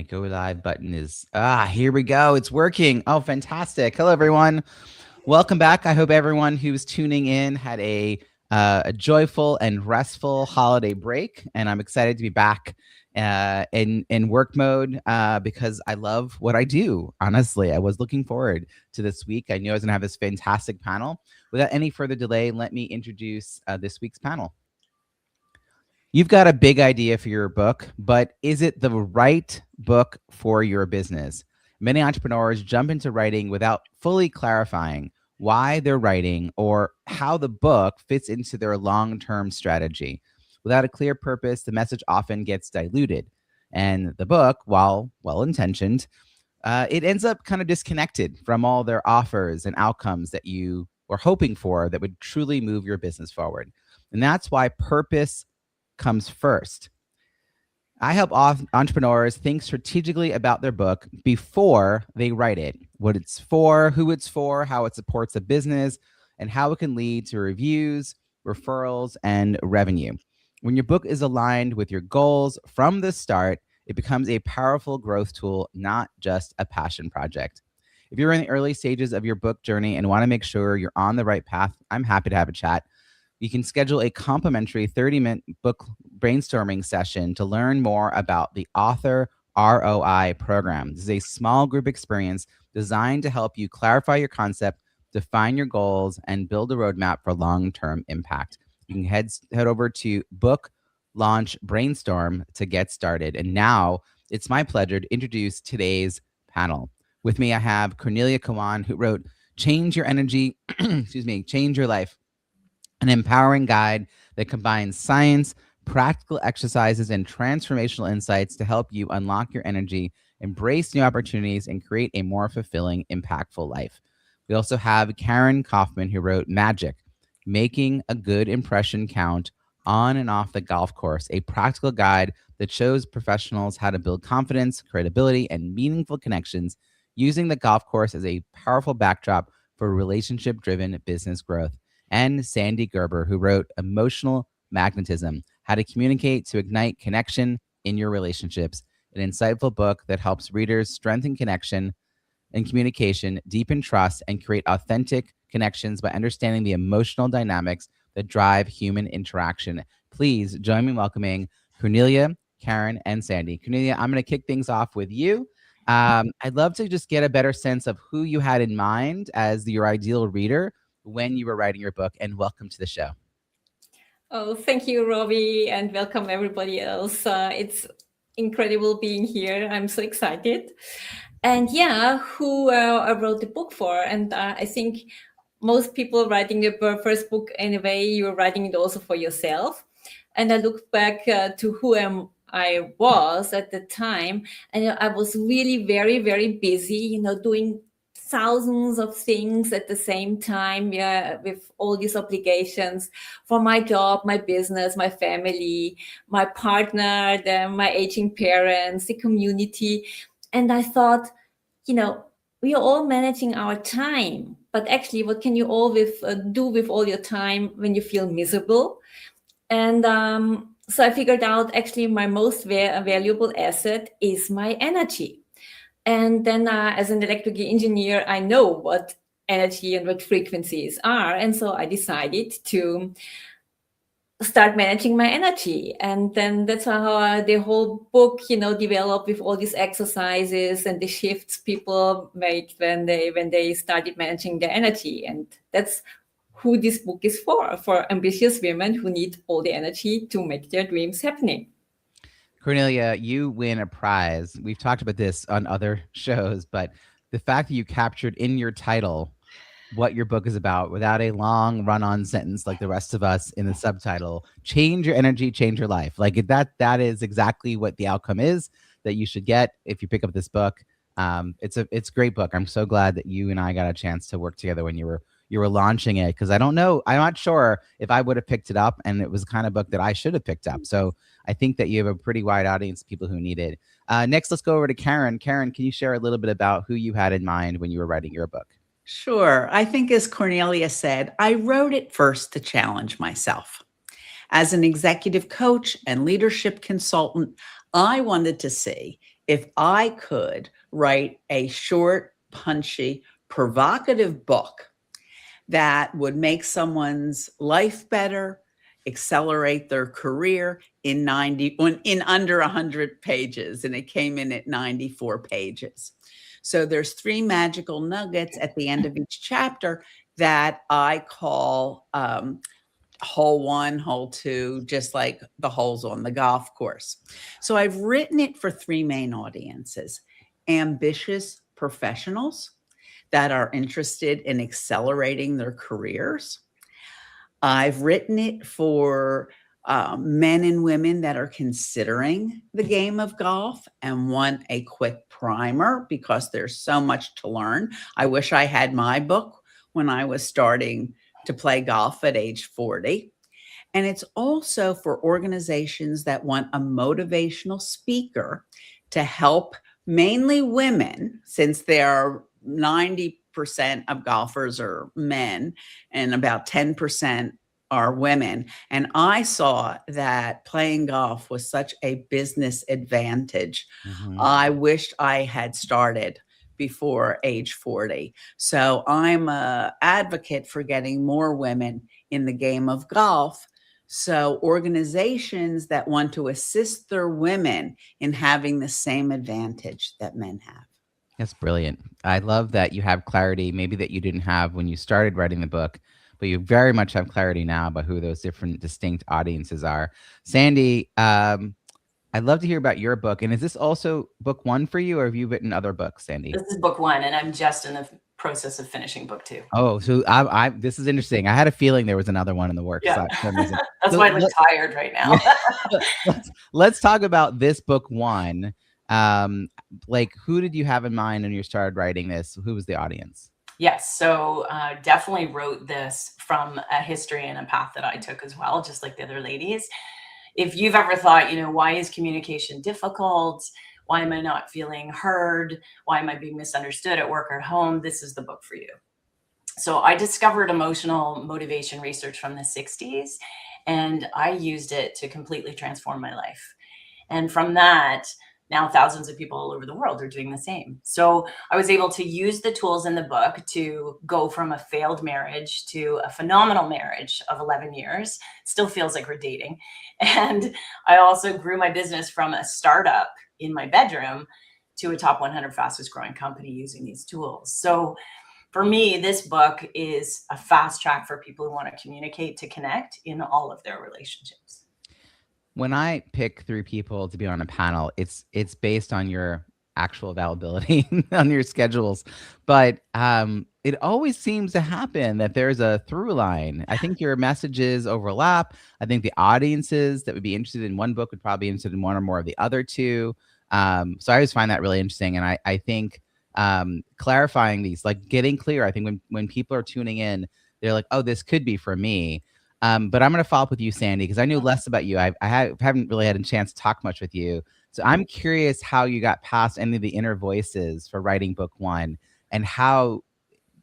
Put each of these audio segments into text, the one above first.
go live button is, here we go. It's working. Oh, fantastic. Hello, everyone. Welcome back. I hope everyone who's tuning in had a joyful and restful holiday break. And I'm excited to be back in work mode because I love what I do. Honestly, I was looking forward to this week. I knew I was going to have this fantastic panel. Without any further delay, let me introduce this week's panel. You've got a big idea for your book, but is it the right book for your business? Many entrepreneurs jump into writing without fully clarifying why they're writing or how the book fits into their long-term strategy. Without a clear purpose, the message often gets diluted. And the book, while well-intentioned, it ends up kind of disconnected from all their offers and outcomes that you were hoping for that would truly move your business forward. And that's why purpose comes first. I help entrepreneurs think strategically about their book before they write it, what it's for, who it's for, how it supports a business, and how it can lead to reviews, referrals, and revenue. When your book is aligned with your goals from the start, it becomes a powerful growth tool, not just a passion project. If you're in the early stages of your book journey and want to make sure you're on the right path, I'm happy to have a chat. You can schedule a complimentary 30-minute book brainstorming session to learn more about the Author ROI program. This is a small group experience designed to help you clarify your concept, define your goals, and build a roadmap for long-term impact. You can head over to Book Launch Brainstorm to get started. And now it's my pleasure to introduce today's panel. With me, I have Cornelia Kawann, who wrote Change Your Energy, Change Your Life, an empowering guide that combines science, practical exercises, and transformational insights to help you unlock your energy, embrace new opportunities, and create a more fulfilling, impactful life. We also have Karen Kaufman, who wrote Magic, Making a Good Impression Count on and off the golf course, a practical guide that shows professionals how to build confidence, credibility, and meaningful connections using the golf course as a powerful backdrop for relationship-driven business growth. And Sandy Gerber, who wrote Emotional Magnetism, How to Communicate to Ignite Connection in Your Relationships, an insightful book that helps readers strengthen connection and communication, deepen trust, and create authentic connections by understanding the emotional dynamics that drive human interaction. Please join me in welcoming Cornelia, Karen, and Sandy. Cornelia, I'm going to kick things off with you. I'd love to just get a better sense of who you had in mind as your ideal reader when you were writing your book, and welcome to the show. Oh, thank you, Robbie, and welcome everybody else. It's incredible being here. I'm so excited. And yeah, who I wrote the book for? And I think most people writing their first book anyway, you're writing it also for yourself. And I look back to who I was at the time, and I was really very, very busy, doing thousands of things at the same time, with all these obligations for my job, my business, my family, my partner, my aging parents, the community. And I thought, we are all managing our time, but actually, what can you all do with all your time when you feel miserable? And so I figured out actually my most valuable asset is my energy. And then as an electrical engineer, I know what energy and what frequencies are. And so I decided to start managing my energy. And then that's how the whole book, developed with all these exercises and the shifts people make when they started managing their energy. And that's who this book is for ambitious women who need all the energy to make their dreams happening. Cornelia, you win a prize. We've talked about this on other shows, but the fact that you captured in your title what your book is about without a long run-on sentence like the rest of us in the subtitle, change your energy, change your life. Like that is exactly what the outcome is that you should get if you pick up this book. It's a great book. I'm so glad that you and I got a chance to work together when you were launching it, because I'm not sure if I would have picked it up, and it was the kind of book that I should have picked up. So I think that you have a pretty wide audience of people who need it. Next, let's go over to Karen. Karen, can you share a little bit about who you had in mind when you were writing your book? Sure. I think, as Cornelia said, I wrote it first to challenge myself. As an executive coach and leadership consultant, I wanted to see if I could write a short, punchy, provocative book that would make someone's life better, accelerate their career in under 100 pages, and it came in at 94 pages. So there's 3 magical nuggets at the end of each chapter that I call hole 1, hole 2, just like the holes on the golf course. So I've written it for 3 main audiences: ambitious professionals that are interested in accelerating their careers. I've written it for men and women that are considering the game of golf and want a quick primer because there's so much to learn. I wish I had my book when I was starting to play golf at age 40. And it's also for organizations that want a motivational speaker to help mainly women, since there are 90% of golfers are men and about 10% are women. And I saw that playing golf was such a business advantage. I wished I had started before age 40. So I'm an advocate for getting more women in the game of golf. So organizations that want to assist their women in having the same advantage that men have. That's brilliant. I love that you have clarity, maybe that you didn't have when you started writing the book, but you very much have clarity now about who those different distinct audiences are. Sandy, I'd love to hear about your book. And is this also book 1 for you, or have you written other books, Sandy? This is book 1, and I'm just in the process of finishing book 2. Oh, so this is interesting. I had a feeling there was another one in the works. Yeah. For some reason. That's why I look tired right now. Let's talk about this book 1. Like, who did you have in mind when you started writing this? Who was the audience? Yes. So definitely wrote this from a history and a path that I took as well, just like the other ladies. If you've ever thought, why is communication difficult? Why am I not feeling heard? Why am I being misunderstood at work or at home? This is the book for you. So I discovered emotional motivation research from the 60s, and I used it to completely transform my life. And from that, now thousands of people all over the world are doing the same. So I was able to use the tools in the book to go from a failed marriage to a phenomenal marriage of 11 years. Still feels like we're dating. And I also grew my business from a startup in my bedroom to a top 100 fastest growing company using these tools. So for me, this book is a fast track for people who want to communicate, to connect in all of their relationships. When I pick 3 people to be on a panel, it's based on your actual availability on your schedules. But it always seems to happen that there's a through line. I think your messages overlap. I think the audiences that would be interested in one book would probably be interested in one or more of the other 2. So I always find that really interesting. And I think clarifying these, like getting clear, I think when people are tuning in, they're like, oh, this could be for me. But I'm going to follow up with you, Sandy, because I knew less about you. I haven't really had a chance to talk much with you. So I'm curious how you got past any of the inner voices for writing book 1 and how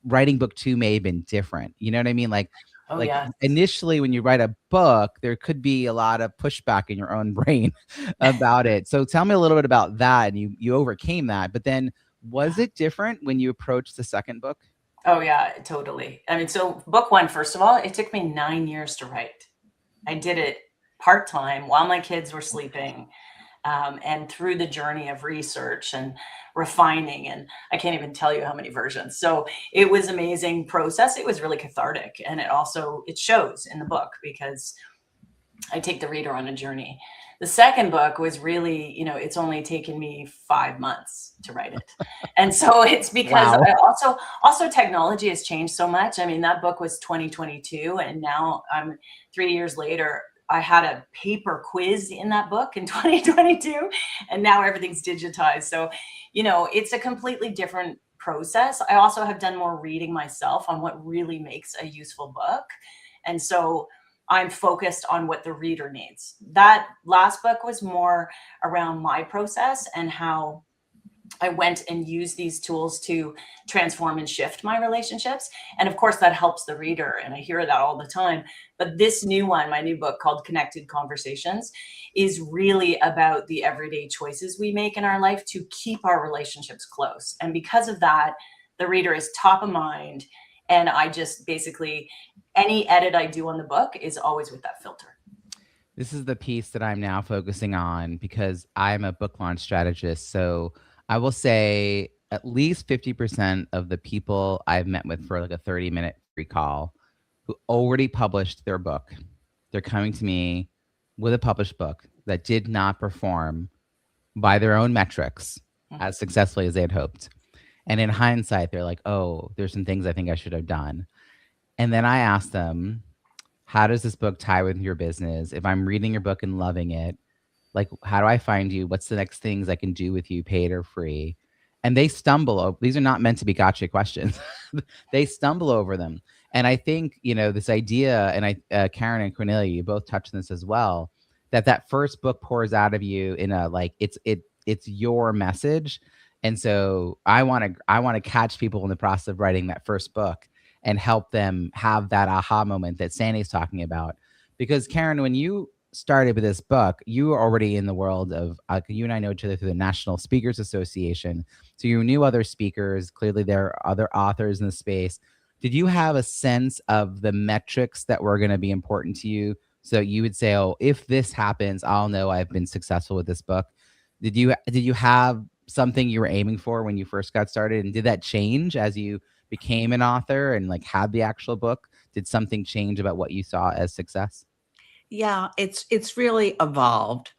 writing book 2 may have been different. You know what I mean? Like initially when you write a book, there could be a lot of pushback in your own brain about it. So tell me a little bit about that. And you overcame that. But then was it different when you approached the second book? Oh, yeah, totally. I mean, so book 1, first of all, it took me 9 years to write. I did it part-time while my kids were sleeping, and through the journey of research and refining, and I can't even tell you how many versions. So it was an amazing process. It was really cathartic. And it shows in the book because I take the reader on a journey. The second book was really, it's only taken me 5 months to write it. And so it's because Wow. also technology has changed so much. I mean, that book was 2022, and now I'm 3 years later. I had a paper quiz in that book in 2022, and now everything's digitized. So, it's a completely different process. I also have done more reading myself on what really makes a useful book. And so I'm focused on what the reader needs. That last book was more around my process and how I went and used these tools to transform and shift my relationships. And of course, that helps the reader. And I hear that all the time. But this new one, my new book called Connected Conversations, is really about the everyday choices we make in our life to keep our relationships close. And because of that, the reader is top of mind. And I just basically, any edit I do on the book is always with that filter. This is the piece that I'm now focusing on because I'm a book launch strategist. So I will say at least 50% of the people I've met with for like a 30-minute free call who already published their book, they're coming to me with a published book that did not perform by their own metrics as successfully as they had hoped. And in hindsight, they're like, oh, there's some things I think I should have done. And then I ask them, how does this book tie with your business? If I'm reading your book and loving it, like, how do I find you? What's the next things I can do with you, paid or free? And they stumble. These are not meant to be gotcha questions. They stumble over them. And I think, this idea, and Karen and Cornelia, you both touched on this as well, that first book pours out of you in a, like, it's your message. And so I want to catch people in the process of writing that first book and help them have that aha moment that Sandy's talking about. Because Karen, when you started with this book, you were already in the world of, you and I know each other through the National Speakers Association. So you knew other speakers. Clearly there are other authors in the space. Did you have a sense of the metrics that were going to be important to you? So you would say, oh, if this happens, I'll know I've been successful with this book. Did you have something you were aiming for when you first got started? And did that change as you became an author and like had the actual book? Did something change about what you saw as success? Yeah, it's really evolved.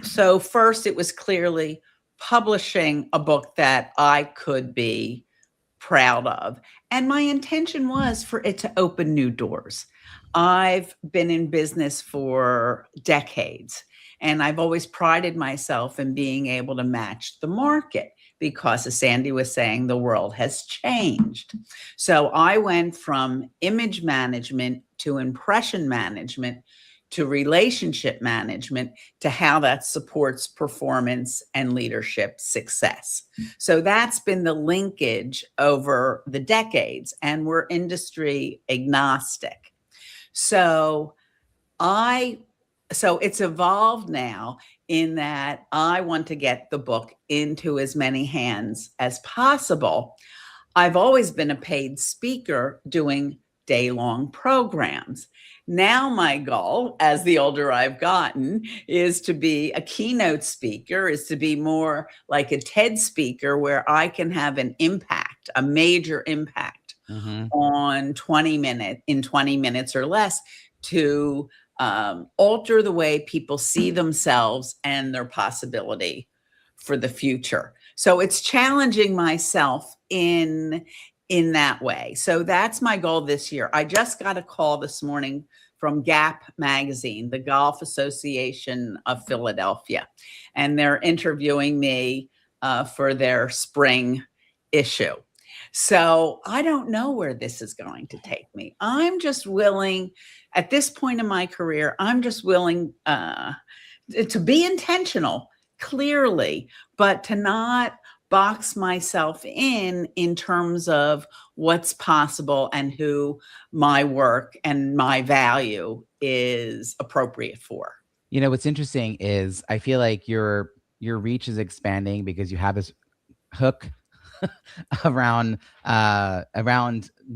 So first it was clearly publishing a book that I could be proud of. And my intention was for it to open new doors. I've been in business for decades, and I've always prided myself in being able to match the market because, as Sandy was saying, the world has changed. So I went from image management to impression management to relationship management, to how that supports performance and leadership success. So that's been the linkage over the decades, and we're industry agnostic. So it's evolved now in that I want to get the book into as many hands as possible. I've always been a paid speaker doing day-long programs. Now my goal, as the older I've gotten, is to be a keynote speaker, is to be more like a TED speaker where I can have an impact, a major impact on 20 minutes or less to alter the way people see themselves and their possibility for the future. So it's challenging myself in that way. So that's my goal this year. I just got a call this morning from Gap Magazine, the Golf Association of Philadelphia, and they're interviewing me for their spring issue. So I don't know where this is going to take me. I'm just willing, at this point in my career, I'm just willing to be intentional, clearly, but to not box myself in terms of what's possible and who my work and my value is appropriate for. What's interesting is I feel like your reach is expanding because you have this hook around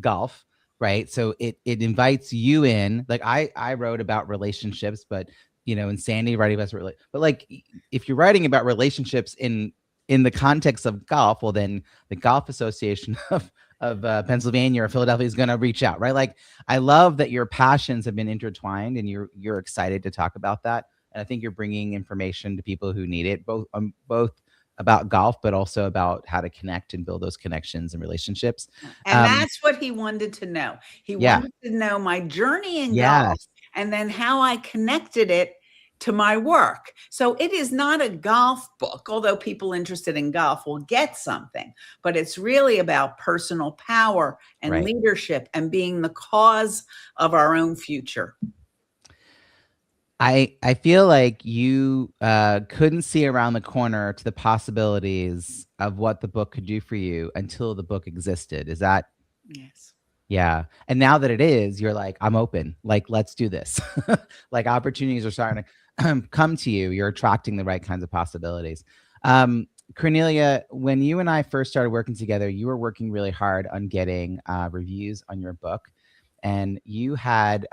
golf, right? So it invites you in. Like I wrote about relationships, but and Sandy writing about but like if you're writing about relationships in the context of golf, well, then the Golf Association of Pennsylvania or Philadelphia is going to reach out, right? Like, I love that your passions have been intertwined and you're excited to talk about that. And I think you're bringing information to people who need it, both about golf, but also about how to connect and build those connections and relationships. And that's what he wanted to know. He wanted to know my journey in golf and then how I connected it to my work. So it is not a golf book, although people interested in golf will get something, but it's really about personal power and leadership and being the cause of our own future. I feel like you couldn't see around the corner to the possibilities of what the book could do for you until the book existed. Is that? Yes. Yeah. And now that it is, you're like, I'm open. Like, let's do this. Like opportunities are starting to come to you. You're attracting the right kinds of possibilities. Cornelia, when you and I first started working together, you were working really hard on getting reviews on your book. And you had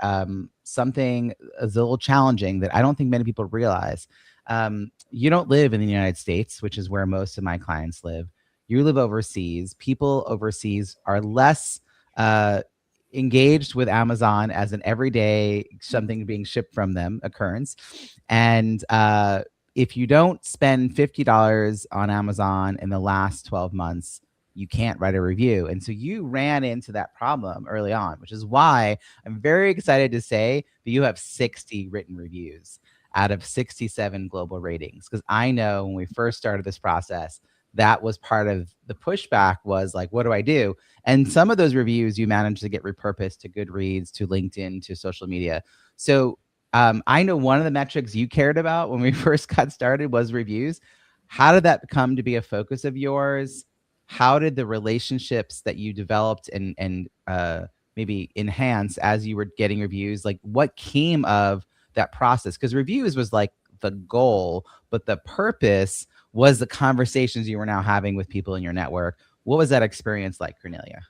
something a little challenging that I don't think many people realize. You don't live in the United States, which is where most of my clients live. You live overseas. People overseas are less engaged with Amazon as an everyday something being shipped from them occurrence. And if you don't spend $50 on Amazon in the last 12 months, you can't write a review. And so you ran into that problem early on, which is why I'm very excited to say that you have 60 written reviews out of 67 global ratings. Because I know when we first started this process, that was part of the pushback was like, what do I do? And some of those reviews you managed to get repurposed to Goodreads, to LinkedIn, to social media. So I know one of the metrics you cared about when we first got started was reviews. How did that come to be a focus of yours? How did the relationships that you developed and maybe enhance as you were getting reviews, like what came of that process? Because reviews was like the goal, but the purpose was the conversations you were now having with people in your network. What was that experience like, Cornelia?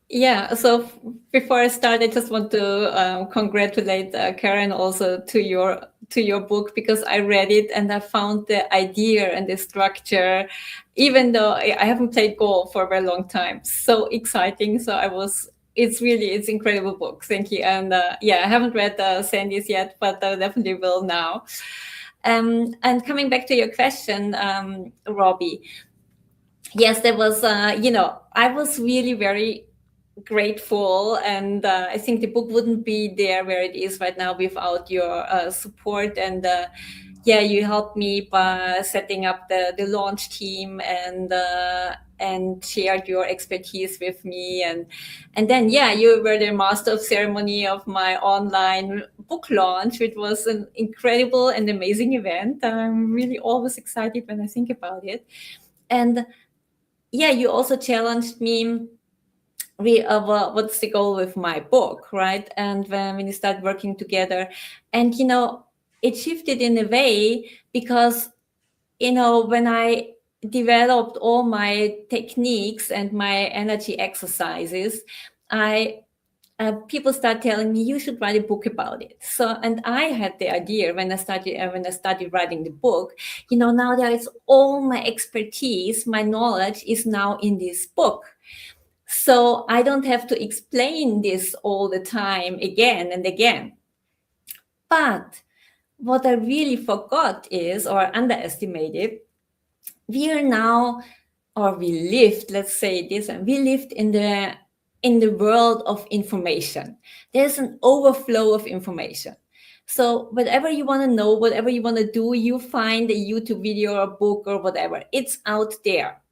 Yeah, so before I start, I just want to congratulate Karen also to your book, because I read it and I found the idea and the structure, even though I haven't played golf for a very long time, so exciting. So it's incredible book. Thank you. And yeah, I haven't read Sandy's yet, but I definitely will now. And coming back to your question, Robbie, yes, there was, I was really very grateful, and I think the book wouldn't be there where it is right now without your support. And yeah, you helped me by setting up the launch team, and shared your expertise with me, and then yeah, you were the master of ceremony of my online book launch, which was an incredible and amazing event. I'm really always excited when I think about it. And yeah, you also challenged me what's the goal with my book, right? And when you start working together, and it shifted in a way, because when I developed all my techniques and my energy exercises, people start telling me, you should write a book about it. So, and I had the idea when I started writing the book, now there is all my expertise, my knowledge is now in this book. So I don't have to explain this all the time again and again. But what I really forgot is, or underestimated, we lived, let's say this, and we lived in the world of information. There's an overflow of information. So whatever you want to know, whatever you want to do, you find a YouTube video or a book or whatever. It's out there.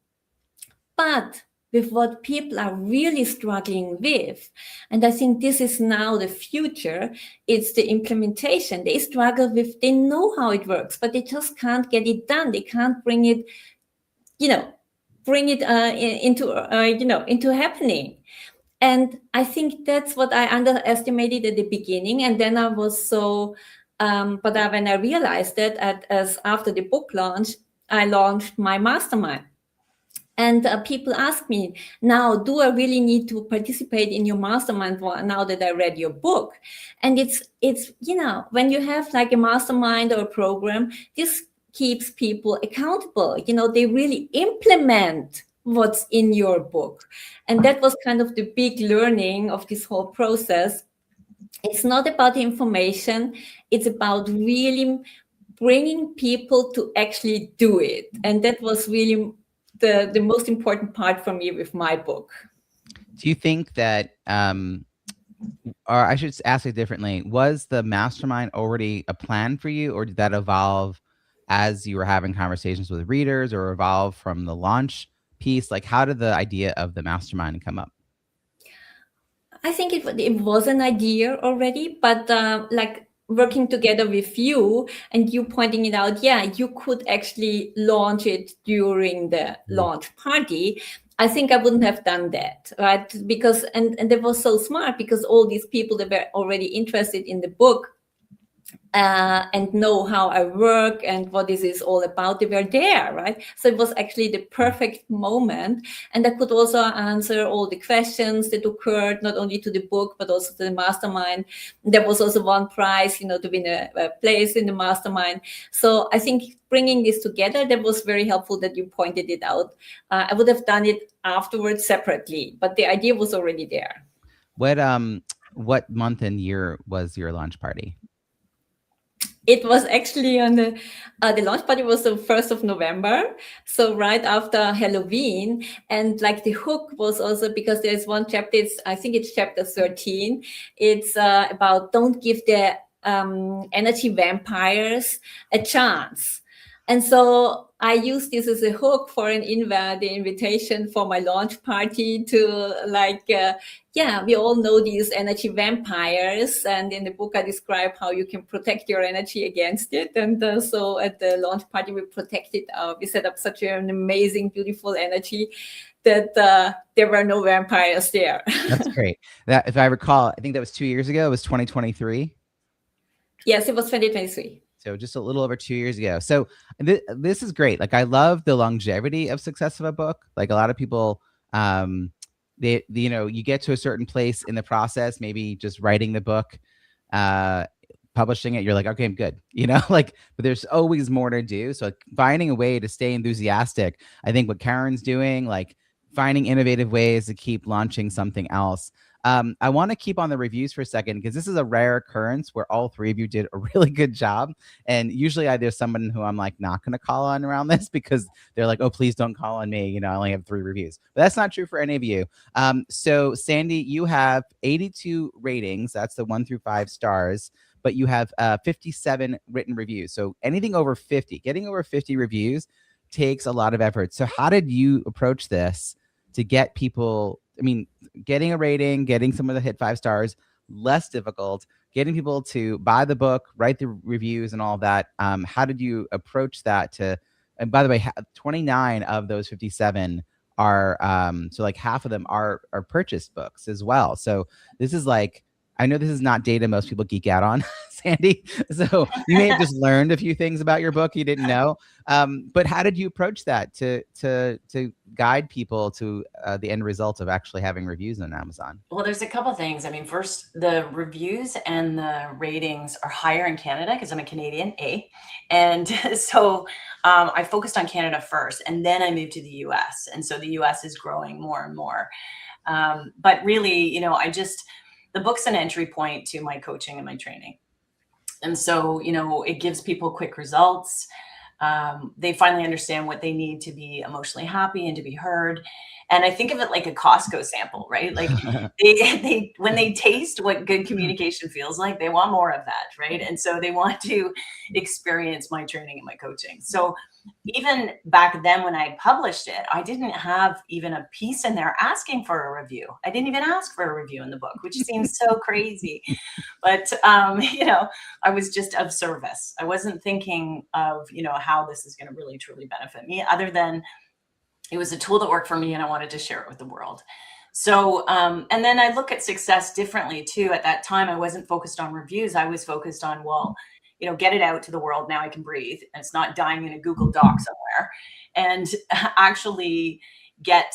But with what people are really struggling with, and I think this is now the future, it's the implementation. They struggle with, they know how it works, but they just can't get it done. They can't bring it, into happening. And I think that's what I underestimated at the beginning. And then I was so, but when I realized that as after the book launch, I launched my mastermind. And people ask me now, do I really need to participate in your mastermind now that I read your book? And it's when you have like a mastermind or a program, this keeps people accountable. They really implement what's in your book. And that was kind of the big learning of this whole process. It's not about the information. It's about really bringing people to actually do it. And that was really the most important part for me with my book. Do you think that, or I should ask it differently, was the mastermind already a plan for you, or did that evolve as you were having conversations with readers, or evolve from the launch piece? Like, how did the idea of the mastermind come up? I think it was an idea already, but like working together with you and you pointing it out, yeah, you could actually launch it during the launch party, I think I wouldn't have done that, right? Because, and that was so smart, because all these people that were already interested in the book and know how I work and what this is all about, they were there, right? So it was actually the perfect moment. And I could also answer all the questions that occurred, not only to the book, but also to the mastermind. There was also one prize, to win a place in the mastermind. So I think bringing this together, that was very helpful that you pointed it out. I would have done it afterwards separately, but the idea was already there. What month and year was your launch party? It was actually on the launch party was the 1st of November. So right after Halloween. And like the hook was also because there's one chapter, I think it's chapter 13. It's about don't give the energy vampires a chance. And so I used this as a hook for the invitation for my launch party to we all know these energy vampires. And in the book, I describe how you can protect your energy against it. And so at the launch party, we protected, we set up such an amazing, beautiful energy that there were no vampires there. That's great. That, if I recall, I think that was 2 years ago. It was 2023. Yes, it was 2023. So just a little over 2 years ago. So this is great. Like, I love the longevity of success of a book. Like, a lot of people, you get to a certain place in the process, maybe just writing the book, publishing it. You're like, okay, I'm good. But there's always more to do. So finding a way to stay enthusiastic. I think what Karen's doing, like finding innovative ways to keep launching something else. I want to keep on the reviews for a second, because this is a rare occurrence where all three of you did a really good job. And usually there's someone who I'm like not going to call on around this, because they're like, oh, please don't call on me. I only have 3 reviews. But that's not true for any of you. So Sandy, you have 82 ratings. That's the 1 through 5 stars. But you have 57 written reviews. So anything over 50, getting over 50 reviews takes a lot of effort. So how did you approach this to get people? I mean, getting a rating, getting someone to hit 5 stars, less difficult. Getting people to buy the book, write the reviews and all of that. How did you approach that and by the way, 29 of those 57 are, so like half of them are purchased books as well. So this is like, I know this is not data most people geek out on, Sandy. So you may have just learned a few things about your book you didn't know. But how did you approach that to guide people to the end result of actually having reviews on Amazon? Well, there's a couple things. I mean, first, the reviews and the ratings are higher in Canada because I'm a Canadian, and so I focused on Canada first, and then I moved to the US, and so the US is growing more and more. But really, the book's an entry point to my coaching and my training. And so, it gives people quick results. They finally understand what they need to be emotionally happy and to be heard. And I think of it like a Costco sample, right? Like they when they taste what good communication feels like, they want more of that, right? And so they want to experience my training and my coaching. So even back then when I published it, I didn't have even a piece in there asking for a review. I didn't even ask for a review in the book, which seems so crazy. But, I was just of service. I wasn't thinking of, how this is going to really, truly benefit me, other than it was a tool that worked for me and I wanted to share it with the world. So, and then I look at success differently too. At that time, I wasn't focused on reviews. I was focused on, get it out to the world. Now I can breathe. And it's not dying in a Google Doc somewhere, and actually get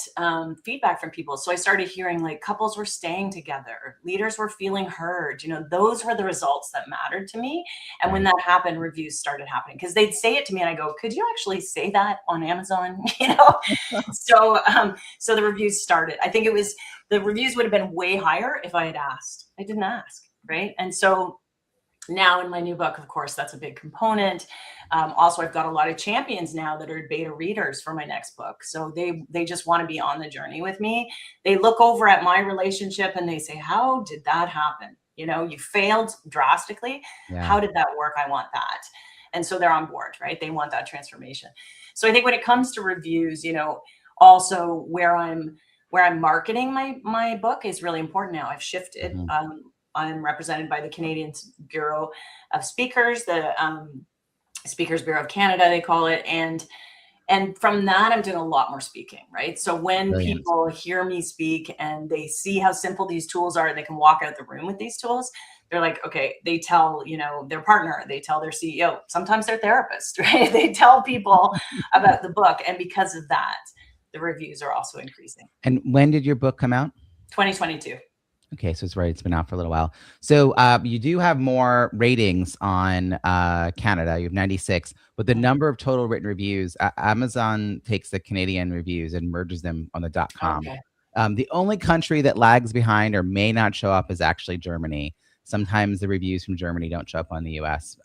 feedback from people. So I started hearing like couples were staying together, leaders were feeling heard. Those were the results that mattered to me. And when that happened, reviews started happening, because they'd say it to me and I go, could you actually say that on Amazon? So the reviews started. I think the reviews would have been way higher if I had asked. I didn't ask, right? And so now in my new book, of course, that's a big component. Also, I've got a lot of champions now that are beta readers for my next book. So they just want to be on the journey with me. They look over at my relationship and they say, how did that happen? You failed drastically. Yeah. How did that work? I want that. And so they're on board, right? They want that transformation. So I think when it comes to reviews, also where I'm marketing my book is really important now. I've shifted. I'm represented by the Canadian Bureau of Speakers, the Speakers Bureau of Canada, they call it. And from that, I'm doing a lot more speaking, right? So when Brilliant. people hear me speak and they see how simple these tools are, and they can walk out the room with these tools, they're like, okay, they tell, their partner, they tell their CEO, sometimes their therapist, right? They tell people about the book. And because of that, the reviews are also increasing. And when did your book come out? 2022. Okay, so it's been out for a little while. So you do have more ratings on Canada. You have 96, but the number of total written reviews, Amazon takes the Canadian reviews and merges them on the .com. Okay. The only country that lags behind or may not show up is actually Germany. Sometimes the reviews from Germany don't show up on the US.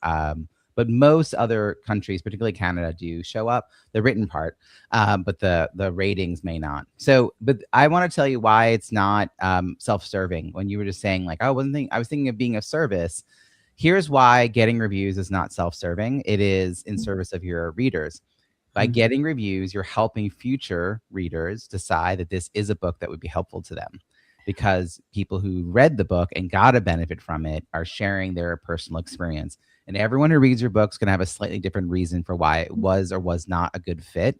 But most other countries, particularly Canada, do show up, the written part, but the ratings may not. So, but I want to tell you why it's not self-serving. When you were just saying like, I was thinking of being a service. Here's why getting reviews is not self-serving. It is in service of your readers. By getting reviews, you're helping future readers decide that this is a book that would be helpful to them, because people who read the book and got a benefit from it are sharing their personal experience. And everyone who reads your book is going to have a slightly different reason for why it was or was not a good fit.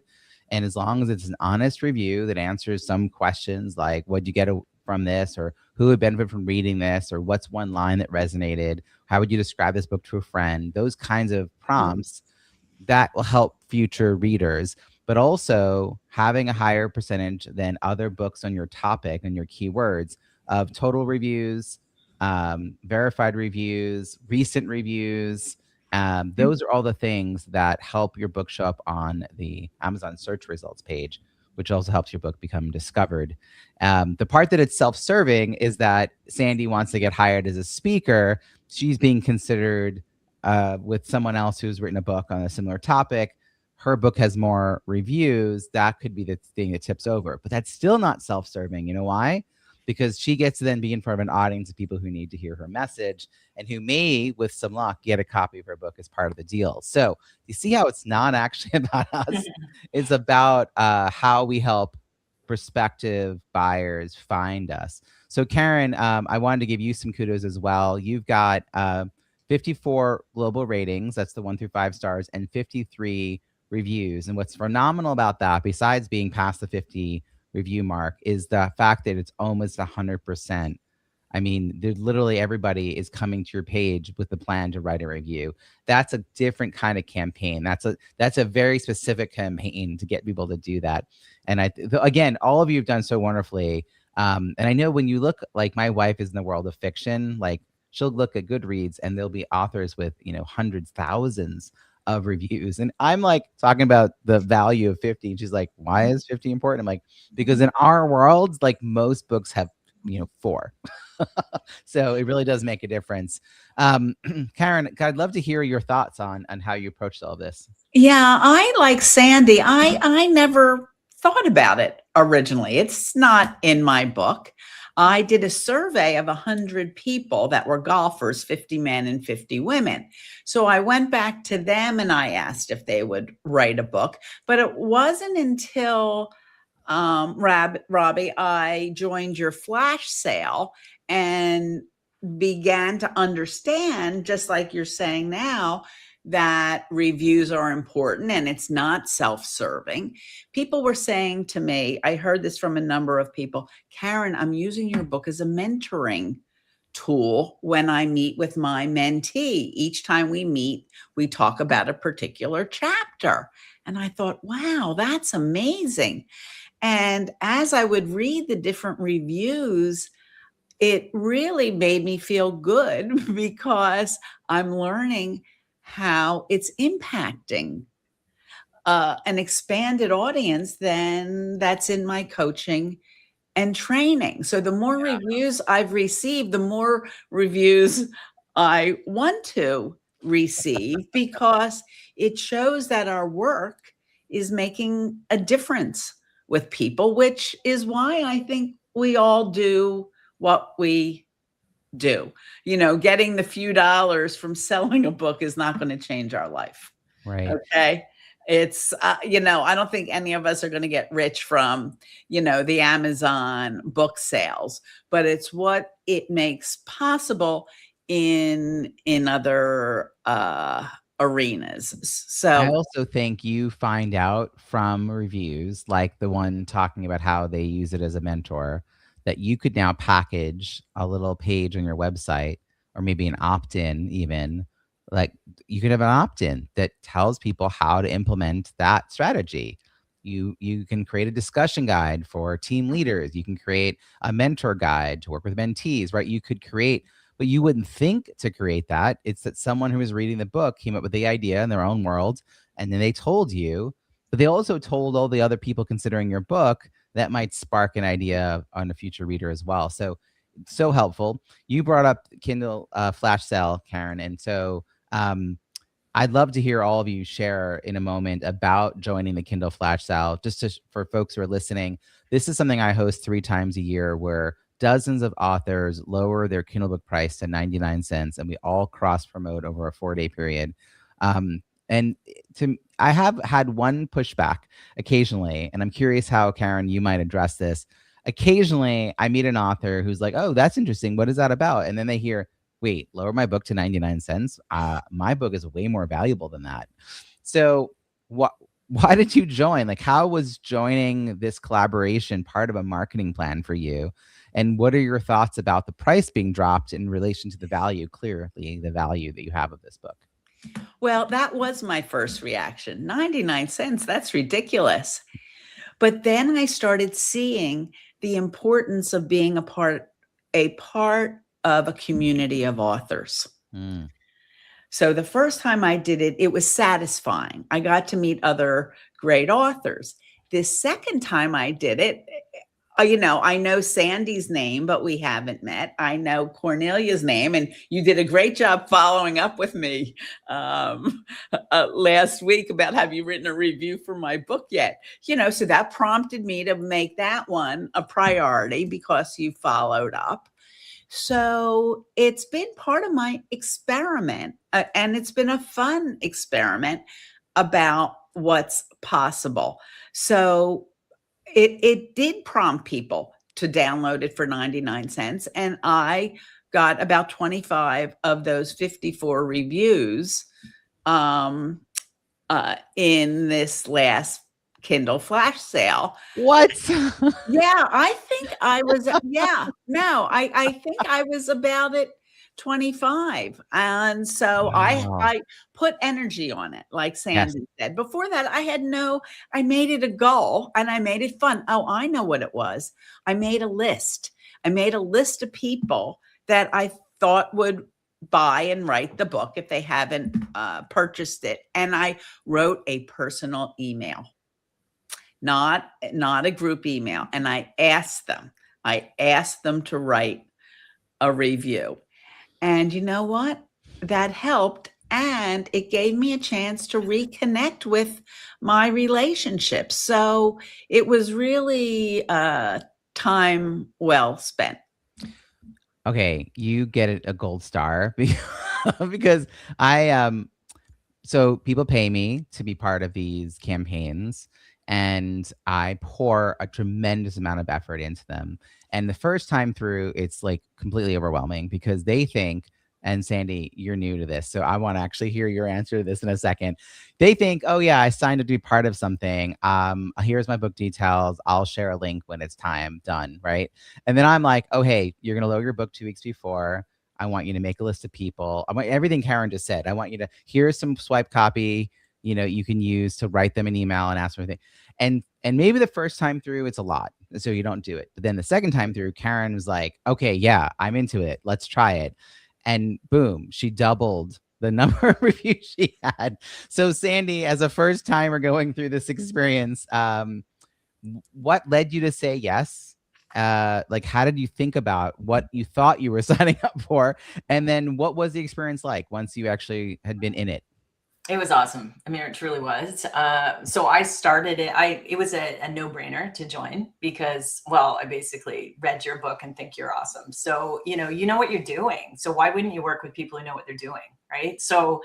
And as long as it's an honest review that answers some questions like, what did you get from this? Or who would benefit from reading this? Or what's one line that resonated? How would you describe this book to a friend? Those kinds of prompts that will help future readers, but also having a higher percentage than other books on your topic and your keywords of total reviews, verified reviews, recent reviews. Those are all the things that help your book show up on the Amazon search results page, which also helps your book become discovered. The part that it's self-serving is that Sandy wants to get hired as a speaker. She's being considered with someone else who's written a book on a similar topic. Her book has more reviews. That could be the thing that tips over, but that's still not self-serving. You know why? Because she gets to then be in front of an audience of people who need to hear her message and who may, with some luck, get a copy of her book as part of the deal. So you see how it's not actually about us. It's about how we help prospective buyers find us. So Karen, I wanted to give you some kudos as well. You've got 54 global ratings. That's the 1 through 5 stars, and 53 reviews. And what's phenomenal about that, besides being past the 50 review mark, is the fact that it's almost 100%. I mean, literally everybody is coming to your page with the plan to write a review. That's a different kind of campaign. That's a very specific campaign to get people to do that. And again, all of you have done so wonderfully. And I know when you look, like my wife is in the world of fiction, like she'll look at Goodreads and there'll be authors with, hundreds, thousands of reviews. And I'm like talking about the value of 50. And she's like, why is 50 important? I'm like, because in our world, like most books have, 4. So it really does make a difference. Karen, I'd love to hear your thoughts on how you approached all this. Yeah, I like Sandy. I never thought about it originally. It's not in my book. I did a survey of 100 people that were golfers, 50 men and 50 women. So I went back to them and I asked if they would write a book. But it wasn't until, Robbie, I joined your flash sale and began to understand, just like you're saying now, that reviews are important and it's not self-serving. People were saying to me, I heard this from a number of people, Karen, I'm using your book as a mentoring tool when I meet with my mentee. Each time we meet, we talk about a particular chapter. And I thought, wow, that's amazing. And as I would read the different reviews, it really made me feel good because I'm learning how it's impacting an expanded audience than that's in my coaching and training. So the more reviews I've received, the more reviews I want to receive, because it shows that our work is making a difference with people, which is why I think we all do what we do. Getting the few dollars from selling a book is not going to change our life. Right. Okay. It's, I don't think any of us are going to get rich from, the Amazon book sales, but it's what it makes possible in other arenas. I So, also think you find out from reviews like the one talking about how they use it as a mentor that you could now package a little page on your website or maybe an opt-in even. Like you could have an opt-in that tells people how to implement that strategy. You can create a discussion guide for team leaders. You can create a mentor guide to work with mentees, right? You could create, but you wouldn't think to create that. It's that someone who was reading the book came up with the idea in their own world, and then they told you, but they also told all the other people considering your book that might spark an idea on a future reader as well. So helpful. You brought up Kindle flash sale, Karen, and so I'd love to hear all of you share in a moment about joining the Kindle flash sale. For folks who are listening, this is something I host 3 times a year where dozens of authors lower their Kindle book price to 99 cents, and we all cross promote over a 4-day period. And I have had one pushback occasionally, and I'm curious how, Karen, you might address this. Occasionally, I meet an author who's like, "Oh, that's interesting. What is that about?" And then they hear, "Wait, lower my book to 99 cents? My book is way more valuable than that." So, why did you join? Like, how was joining this collaboration part of a marketing plan for you? And what are your thoughts about the price being dropped in relation to the value, clearly the value that you have of this book? well, that was my first reaction. 99 cents, that's ridiculous. But then I started seeing the importance of being a part of a community of authors. Mm. So the first time I did it, it was satisfying. I got to meet other great authors. The second time I did it, I know Sandy's name, but we haven't met. I know Cornelia's name, and you did a great job following up with me last week about, have you written a review for my book yet? So that prompted me to make that one a priority because you followed up. So it's been part of my experiment, and it's been a fun experiment about what's possible. So it did prompt people to download it for 99 cents. And I got about 25 of those 54 reviews in this last Kindle flash sale. What? Yeah, I think I was, I think I was about at 25. And so Wow. I put energy on it, like Yes. Sandy said. Before that, I made it a goal and I made it fun. Oh, I know what it was. I made a list. I made a list of people that I thought would buy and write the book if they haven't purchased it. And I wrote a personal email. Not a group email. And I asked them to write a review. And you know what? That helped. And it gave me a chance to reconnect with my relationships. So it was really time well spent. Okay, you get it a gold star because so people pay me to be part of these campaigns, and I pour a tremendous amount of effort into them. And the first time through, it's like completely overwhelming because they think, and Sandy, you're new to this, so I want to actually hear your answer to this in a second. They think, "Oh yeah, I signed up to be part of something. Here's my book details. I'll share a link when it's time done, right?" And then I'm like, "Oh hey, you're gonna load your book 2 weeks before. I want you to make a list of people. I want everything Karen just said. I want you to, here's some swipe copy, you can use to write them an email and ask for anything." And maybe the first time through, it's a lot, so you don't do it. But then the second time through, Karen was like, "Okay, yeah, I'm into it. Let's try it." And boom, she doubled the number of reviews she had. So Sandy, as a first timer going through this experience, what led you to say yes? Like, how did you think about what you thought you were signing up for? And then what was the experience like once you actually had been in it? It was awesome. I mean, it truly was. So I started it. It was a no-brainer to join because, well, I basically read your book and think you're awesome. So, you know what you're doing. So why wouldn't you work with people who know what they're doing, right? So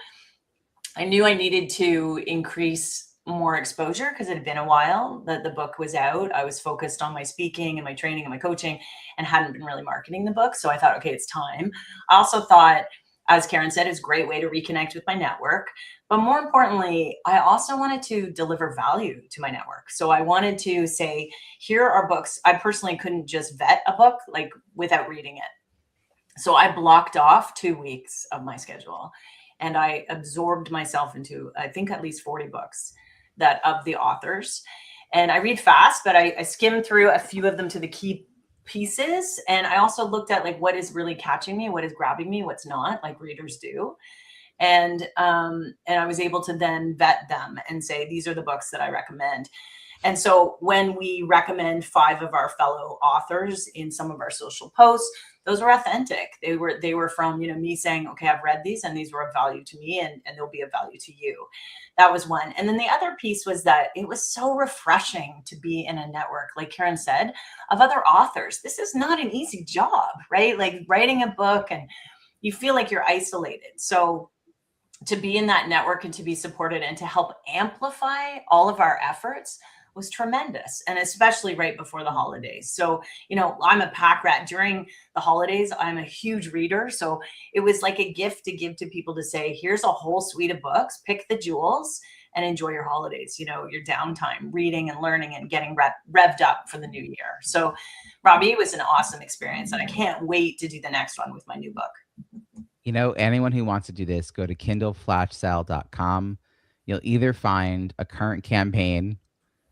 I knew I needed to increase more exposure because it had been a while that the book was out. I was focused on my speaking and my training and my coaching and hadn't been really marketing the book. So I thought, okay, it's time. I also thought, as Karen said, it's a great way to reconnect with my network. But more importantly, I also wanted to deliver value to my network. So I wanted to say, here are books. I personally couldn't just vet a book like without reading it. So I blocked off 2 weeks of my schedule and I absorbed myself into, I think, at least 40 books that of the authors. And I read fast, but I skimmed through a few of them to the key pieces. And I also looked at like what is really catching me, what is grabbing me, what's not, like readers do. And I was able to then vet them and say, these are the books that I recommend. And so when we recommend 5 of our fellow authors in some of our social posts, those were authentic. They were from, me saying, okay, I've read these and these were of value to me and they'll be of value to you. That was one. And then the other piece was that it was so refreshing to be in a network, like Karen said, of other authors. This is not an easy job, right? Like writing a book and you feel like you're isolated. So to be in that network and to be supported and to help amplify all of our efforts was tremendous. And especially right before the holidays. So, I'm a pack rat during the holidays. I'm a huge reader. So it was like a gift to give to people to say, here's a whole suite of books, pick the jewels and enjoy your holidays, your downtime, reading and learning and getting revved up for the new year. So Robbie, it was an awesome experience. And I can't wait to do the next one with my new book. Anyone who wants to do this, go to kindleflashsale.com. You'll either find a current campaign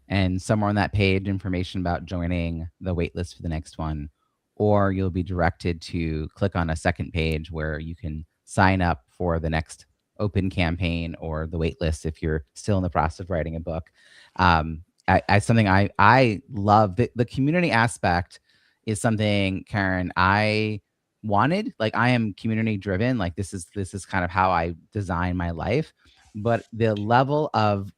and somewhere on that page, information about joining the waitlist for the next one, or you'll be directed to click on a second page where you can sign up for the next open campaign or the waitlist if you're still in the process of writing a book. Something I love. The community aspect is something, Karen, I wanted. Like, I am community driven. Like, this is kind of how I design my life. But the level of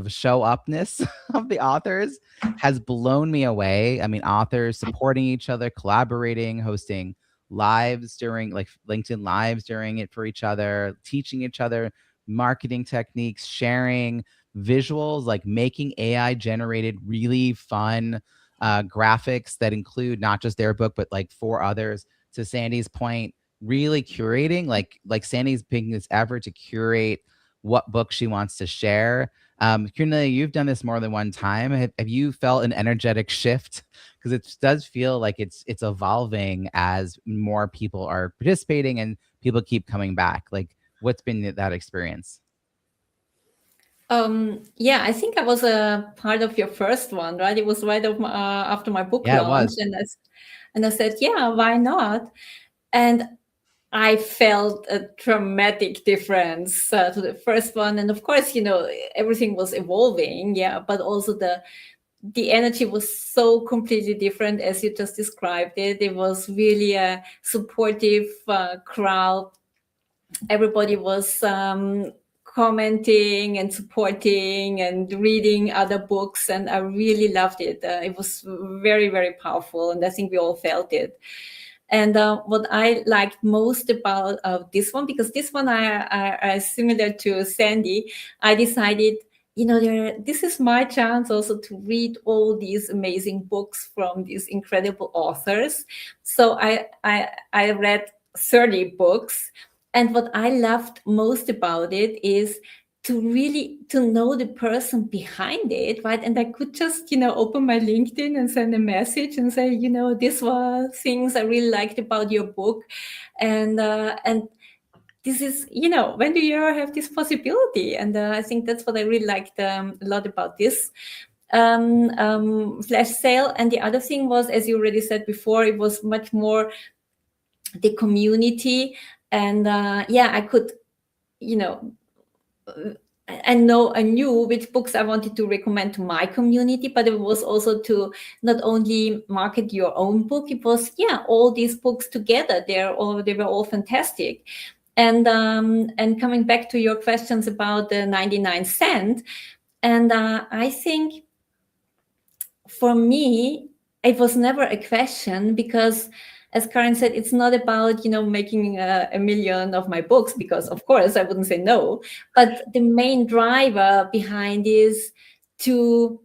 show upness of the authors has blown me away. I mean, authors supporting each other, collaborating, hosting lives during, like, LinkedIn lives during it for each other, teaching each other marketing techniques, sharing visuals, like making AI generated really fun graphics that include not just their book, but like 4 others. To Sandy's point, really curating, like Sandy's making this effort to curate what book she wants to share. Cornelia, you've done this more than one time. Have you felt an energetic shift? Because it does feel like it's evolving as more people are participating and people keep coming back. Like, what's been that experience? Yeah, I think I was a part of your first one, right? It was right after my book launch, and I said, yeah, why not? And I felt a dramatic difference to the first one. And of course, everything was evolving. Yeah. But also the energy was so completely different as you just described it. It was really a supportive crowd. Everybody was commenting and supporting and reading other books. And I really loved it. It was very, very powerful. And I think we all felt it. And what I liked most about this one, because this one I similar to Sandy, I decided, this is my chance also to read all these amazing books from these incredible authors. So I read 30 books. And what I loved most about it is to know the person behind it, right? And I could just, open my LinkedIn and send a message and say, these were things I really liked about your book. And this is, when do you ever have this possibility? And I think that's what I really liked a lot about this flash sale. And the other thing was, as you already said before, it was much more the community. And I could, I knew which books I wanted to recommend to my community, but it was also to not only market your own book. It was, all these books together. They were all fantastic. And coming back to your questions about the 99 cent, and I think for me, it was never a question, because as Karen said, it's not about, making a million of my books, because of course I wouldn't say no. But the main driver behind is to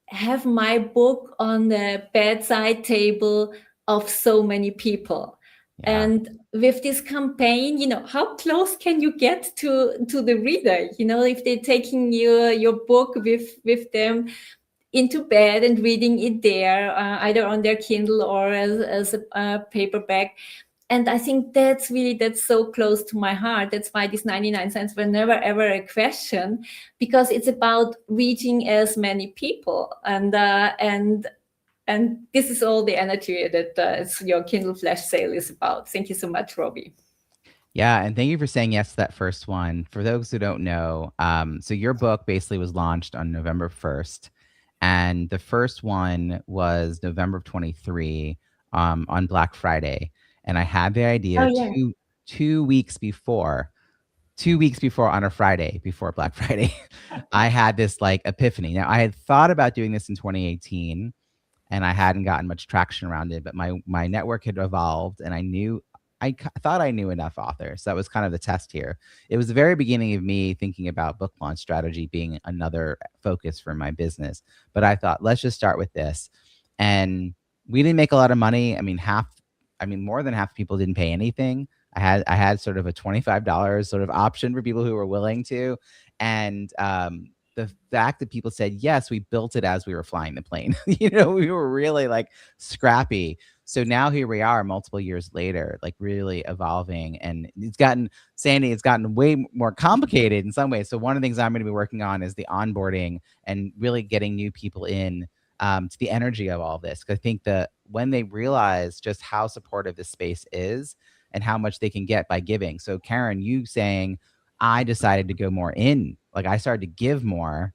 have my book on the bedside table of so many people. Yeah. And with this campaign, how close can you get to the reader? If they're taking your book with them into bed and reading it there, either on their Kindle or as a paperback. And I think that's so close to my heart. That's why these 99 cents were never ever a question, because it's about reaching as many people. And this is all the energy that your Kindle Flash sale is about. Thank you so much, Robbie. Yeah, and thank you for saying yes to that first one. For those who don't know, so your book basically was launched on November 1st, and the first one was November of 23 on Black Friday. And I had the idea two weeks before on a Friday before Black Friday. I had this like epiphany. Now, I had thought about doing this in 2018, and I hadn't gotten much traction around it, but my network had evolved, and I thought I knew enough authors. So that was kind of the test here. It was the very beginning of me thinking about book launch strategy being another focus for my business. But I thought, let's just start with this. And we didn't make a lot of money. More than half people didn't pay anything. I had sort of a $25 sort of option for people who were willing to. And the fact that people said, yes, we built it as we were flying the plane. We were really like scrappy. So now here we are multiple years later, like really evolving, and it's gotten way more complicated in some ways. So one of the things I'm going to be working on is the onboarding and really getting new people in to the energy of all this. 'Cause I think that when they realize just how supportive this space is and how much they can get by giving. So Karen, you saying, I decided to go more in, like I started to give more,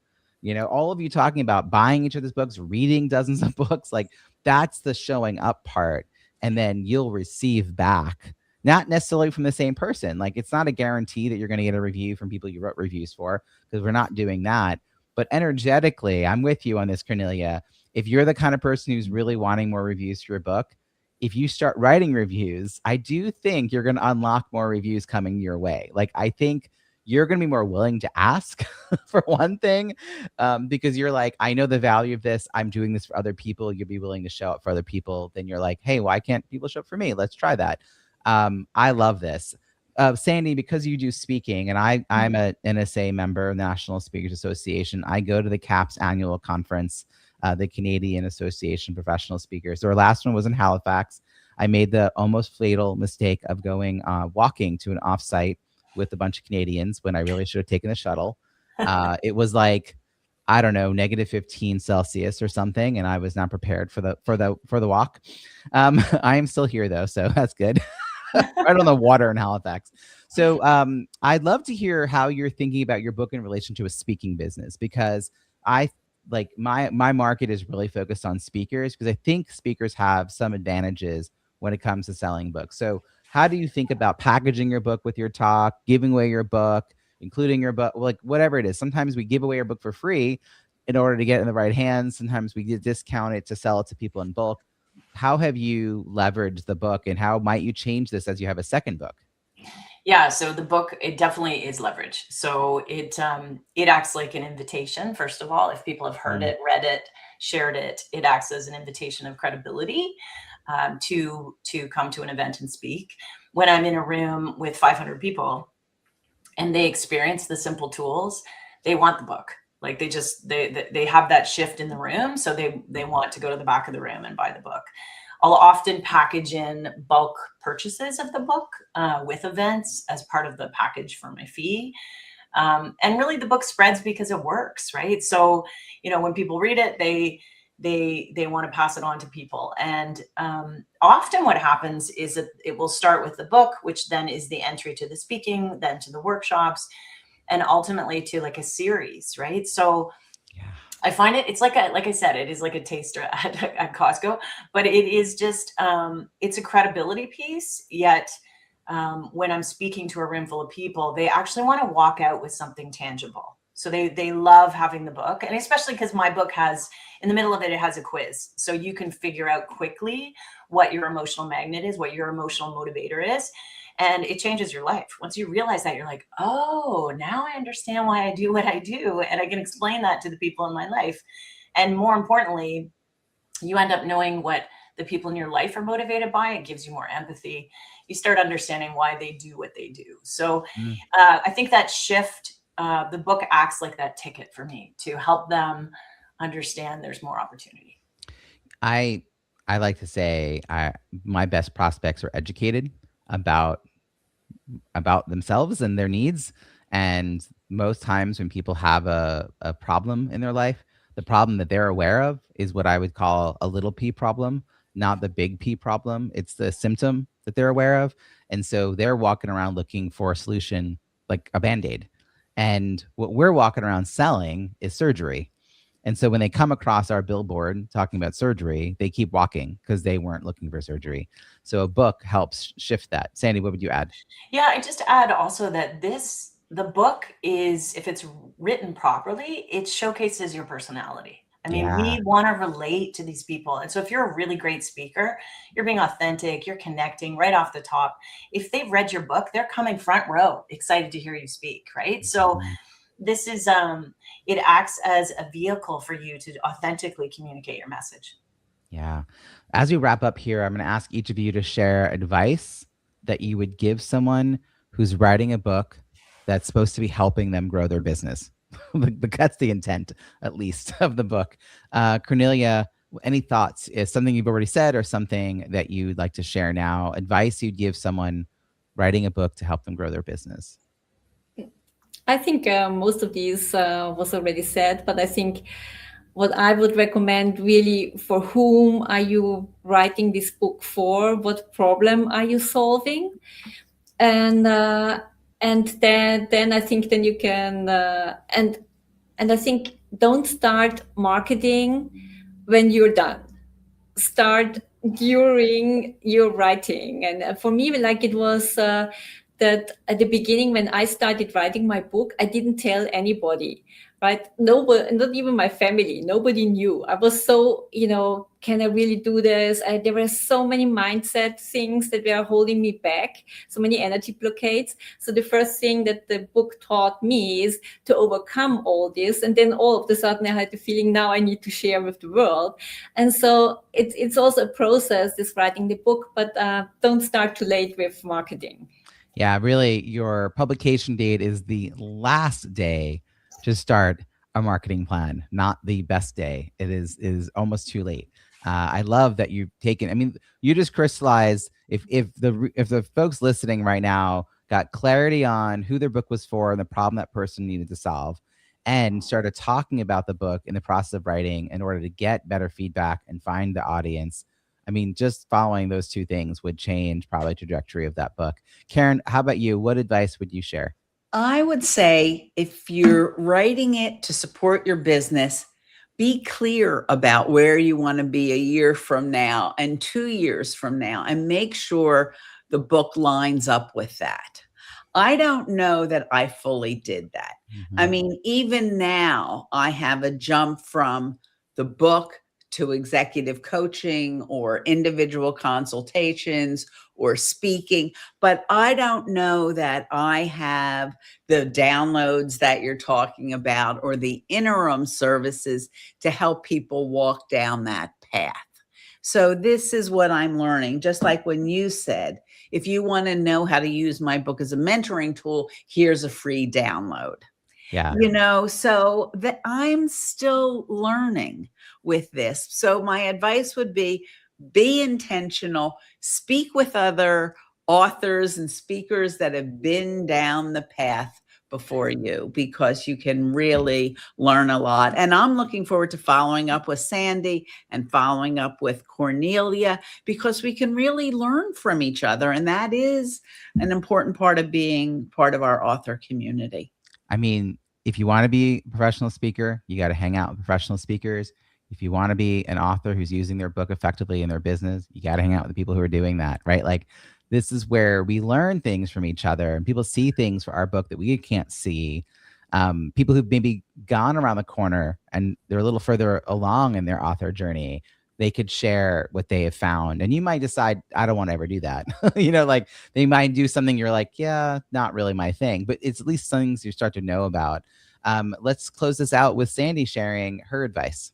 all of you talking about buying each other's books, reading dozens of books, like that's the showing up part. And then you'll receive back, not necessarily from the same person. Like it's not a guarantee that you're going to get a review from people you wrote reviews for, because we're not doing that. But energetically, I'm with you on this, Cornelia. If you're the kind of person who's really wanting more reviews for your book, if you start writing reviews, I do think you're going to unlock more reviews coming your way. Like I think you're going to be more willing to ask for one thing, because you're like, I know the value of this. I'm doing this for other people. You'll be willing to show up for other people. Then you're like, hey, why can't people show up for me? Let's try that. I love this. Sandy, because you do speaking, and I'm a NSA member, National Speakers Association. I go to the CAPS annual conference, the Canadian Association of Professional Speakers. Their last one was in Halifax. I made the almost fatal mistake of going walking to an offsite with a bunch of Canadians when I really should have taken the shuttle. It was like, I don't know, -15 Celsius or something, and I was not prepared for the walk. I am still here though, so that's good. Right on the water in Halifax. So I'd love to hear how you're thinking about your book in relation to a speaking business, because I like my market is really focused on speakers, because I think speakers have some advantages when it comes to selling books. So how do you think about packaging your book with your talk, giving away your book, including your book, like whatever it is? Sometimes we give away our book for free in order to get it in the right hands. Sometimes we discount it to sell it to people in bulk. How have you leveraged the book, and how might you change this as you have a second book? Yeah, so the book, it definitely is leverage. So it acts like an invitation. First of all, if people have heard it, read it, shared it, it acts as an invitation of credibility to come to an event and speak. When I'm in a room with 500 people and they experience the simple tools, they want the book. Like they have that shift in the room, so they want to go to the back of the room and buy the book. I'll often package in bulk purchases of the book with events as part of the package for my fee. And really the book spreads because it works, right? So, when people read it, they want to pass it on to people. And often what happens is that it will start with the book, which then is the entry to the speaking, then to the workshops, and ultimately to like a series, right? So I find it's like I said, it is like a taster at Costco, but it is just, it's a credibility piece. Yet when I'm speaking to a room full of people, they actually want to walk out with something tangible, So they love having the book, and especially because my book has, in the middle of it, it has a quiz. So you can figure out quickly what your emotional magnet is, what your emotional motivator is. And it changes your life. Once you realize that, you're like, oh, now I understand why I do what I do. And I can explain that to the people in my life. And more importantly, you end up knowing what the people in your life are motivated by. It gives you more empathy. You start understanding why they do what they do. So I think that shift, the book acts like that ticket for me to help them understand there's more opportunity. I like to say my best prospects are educated about themselves and their needs. And most times when people have a problem in their life, the problem that they're aware of is what I would call a little p problem, not the big P problem. It's the symptom that they're aware of. And so they're walking around looking for a solution like a Band-Aid. And what we're walking around selling is surgery. And so when they come across our billboard talking about surgery, they keep walking because they weren't looking for surgery. So a book helps shift that. Sandy, what would you add? Yeah, I just add also that the book is, if it's written properly, it showcases your personality. I mean, we want to relate to these people. And so if you're a really great speaker, you're being authentic, you're connecting right off the top. If they've read your book, they're coming front row, excited to hear you speak, right? So this is, it acts as a vehicle for you to authentically communicate your message. Yeah. As we wrap up here, I'm going to ask each of you to share advice that you would give someone who's writing a book that's supposed to be helping them grow their business. That's the intent, at least, of the book. Cornelia, any thoughts? Is something you've already said or something that you'd like to share now? Advice you'd give someone writing a book to help them grow their business? I think most of these was already said, but I think what I would recommend really, for whom are you writing this book for? What problem are you solving? And then I think then you can and I think don't start marketing when you're done. Start during your writing. And for me, like it was that at the beginning when I started writing my book, I didn't tell anybody, right? Nobody, not even my family, nobody knew. I was so, can I really do this? There were so many mindset things that were holding me back, so many energy blockades. So the first thing that the book taught me is to overcome all this. And then all of a sudden I had the feeling now I need to share with the world. And so it's also a process, this writing the book, but don't start too late with marketing. Yeah, really, your publication date is the last day to start a marketing plan, not the best day. It is almost too late. I love that you've taken. I mean, you just crystallized. If the folks listening right now got clarity on who their book was for and the problem that person needed to solve, and started talking about the book in the process of writing in order to get better feedback and find the audience. I mean, just following those two things would change probably the trajectory of that book. Karen, how about you? What advice would you share? I would say if you're writing it to support your business, be clear about where you want to be a year from now and 2 years from now, and make sure the book lines up with that. I don't know that I fully did that. Mm-hmm. I mean, even now I have a jump from the book to executive coaching or individual consultations or speaking, but I don't know that I have the downloads that you're talking about or the interim services to help people walk down that path. So this is what I'm learning. Just like when you said, if you want to know how to use my book as a mentoring tool, here's a free download. Yeah. So that I'm still learning with this. So my advice would be intentional, speak with other authors and speakers that have been down the path before you, because you can really learn a lot. And I'm looking forward to following up with Sandy and following up with Cornelia, because we can really learn from each other. And that is an important part of being part of our author community. I mean, if you want to be a professional speaker, you got to hang out with professional speakers. If you want to be an author who's using their book effectively in their business, you got to hang out with the people who are doing that, right? Like, this is where we learn things from each other, and people see things for our book that we can't see. people who've maybe gone around the corner and they're a little further along in their author journey, they could share what they have found. And you might decide, I don't want to ever do that. Like they might do something you're like, yeah, not really my thing, but it's at least things you start to know about. Let's close this out with Sandy sharing her advice.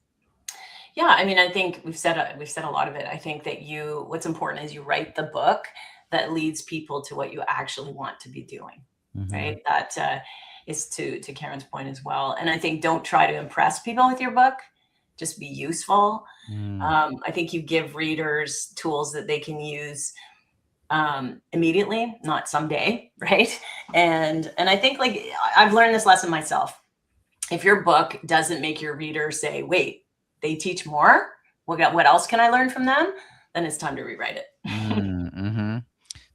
Yeah, I mean, I think we've said a lot of it. I think that what's important is you write the book that leads people to what you actually want to be doing, right? That is to Karen's point as well. And I think don't try to impress people with your book. Just be useful. I think you give readers tools that they can use immediately, not someday, right? And I think like I've learned this lesson myself. If your book doesn't make your reader say, wait, they teach more, what else can I learn from them? Then it's time to rewrite it.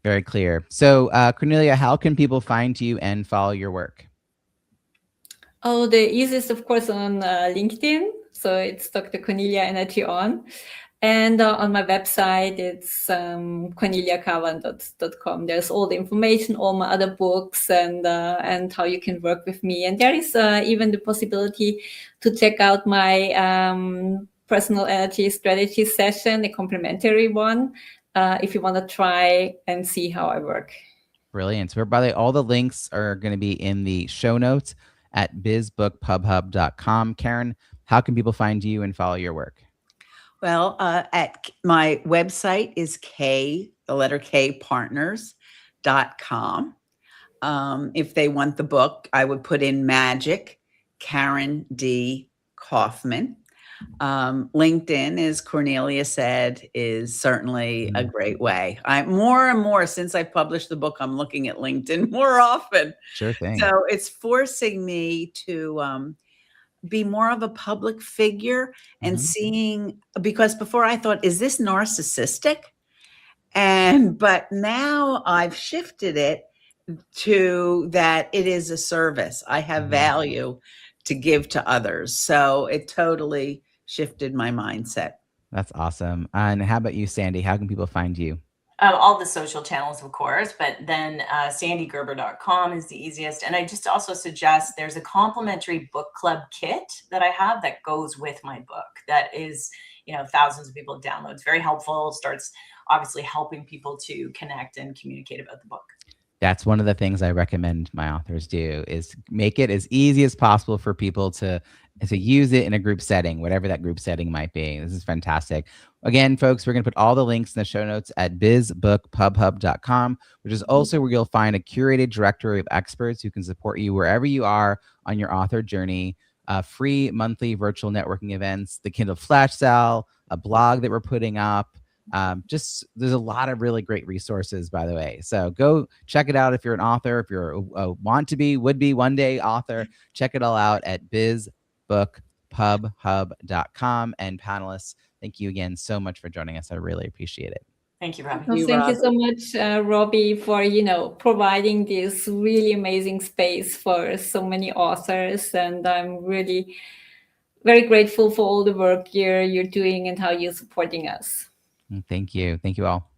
Very clear. So Cornelia, how can people find you and follow your work? Oh, the easiest, of course, on LinkedIn. So it's Dr. Cornelia Energy On. And on my website, it's corneliakawann.com. There's all the information, all my other books, and how you can work with me. And there is even the possibility to check out my personal energy strategy session, a complimentary one, if you want to try and see how I work. Brilliant. So by the way, all the links are going to be in the show notes at bizbookpubhub.com. Karen, how can people find you and follow your work? Well, at my website is partners.com. If they want the book, I would put in Magic, Karen D. Kaufman. LinkedIn, as Cornelia said, is certainly a great way. More and more since I published the book, I'm looking at LinkedIn more often. Sure thing. So it's forcing me to be more of a public figure and seeing, because before I thought, is this narcissistic? But now I've shifted it to that it is a service. I have value to give to others. So it totally shifted my mindset. That's awesome. And how about you, Sandy? How can people find you? All the social channels, of course, but then sandygerber.com is the easiest. And I just also suggest there's a complimentary book club kit that I have that goes with my book. That is, thousands of people download. It's very helpful. Starts obviously helping people to connect and communicate about the book. That's one of the things I recommend my authors do, is make it as easy as possible for people to use it in a group setting, whatever that group setting might be. This is fantastic. Again, folks, we're going to put all the links in the show notes at bizbookpubhub.com, which is also where you'll find a curated directory of experts who can support you wherever you are on your author journey. Free monthly virtual networking events, the Kindle Flash Sale, a blog that we're putting up. There's a lot of really great resources, by the way. So go check it out if you're an author, if you're would be one day author. Check it all out at bizbookpubhub.com. And panelists, thank you again so much for joining us. I really appreciate it. Thank you, Robbie. Well, thank you so much, Robbie, for providing this really amazing space for so many authors. And I'm really very grateful for all the work you're doing and how you're supporting us. Thank you. Thank you all.